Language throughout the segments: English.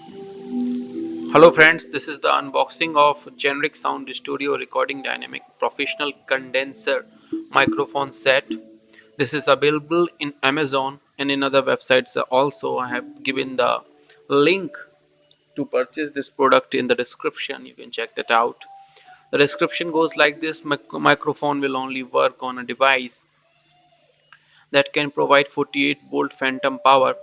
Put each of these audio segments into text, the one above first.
Hello friends, this is the unboxing of generic sound studio recording dynamic professional condenser microphone set. This is available in Amazon and in other websites also. I have given the link to purchase this product in the description. You can check that out. The description goes like this: microphone will only work on a device that can provide 48-volt phantom power.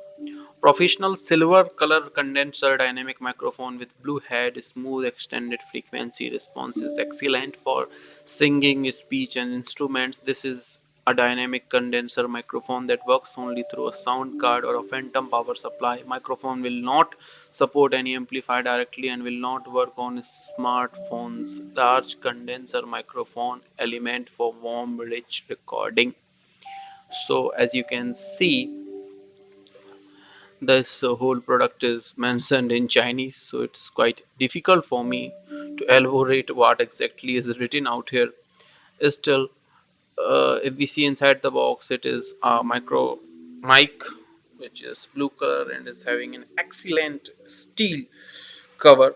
Professional silver color condenser dynamic microphone with blue head, smooth extended frequency response is excellent for singing, speech, and instruments. This is a dynamic condenser microphone that works only through a sound card or a phantom power supply. Microphone will not support any amplifier directly and will not work on smartphones. Large condenser microphone element for warm, rich recording. So as you can see, this whole product is mentioned in Chinese, so it's quite difficult for me to elaborate what exactly is written out here. Still, if we see inside the box, it is a micro mic, which is blue color and is having an excellent steel cover,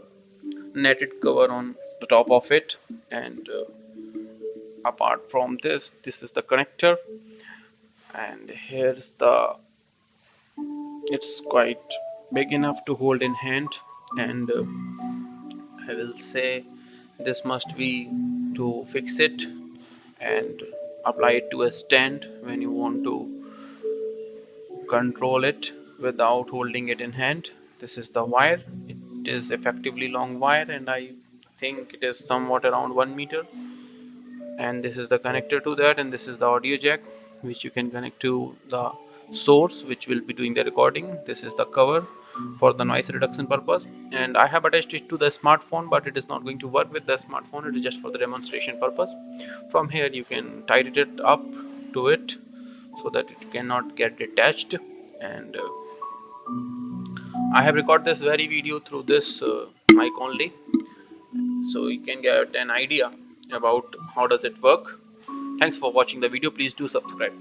netted cover on the top of it. And apart from this is the connector, and here's the it's quite big enough to hold in hand. And I will say this must be to fix it and apply it to a stand when you want to control it without holding it in hand. This is the wire. It is effectively long wire, and I think it is somewhat around 1 meter. And this is the connector to that, and this is the audio jack which you can connect to the source which will be doing the recording. This is the cover for the noise reduction purpose, and I have attached it to the smartphone, but it is not going to work with the smartphone. It is just for the demonstration purpose. From here you can tighten it up to it so that it cannot get detached. And I have recorded this very video through this mic only, so you can get an idea about how does it work. Thanks for watching the video. Please do subscribe.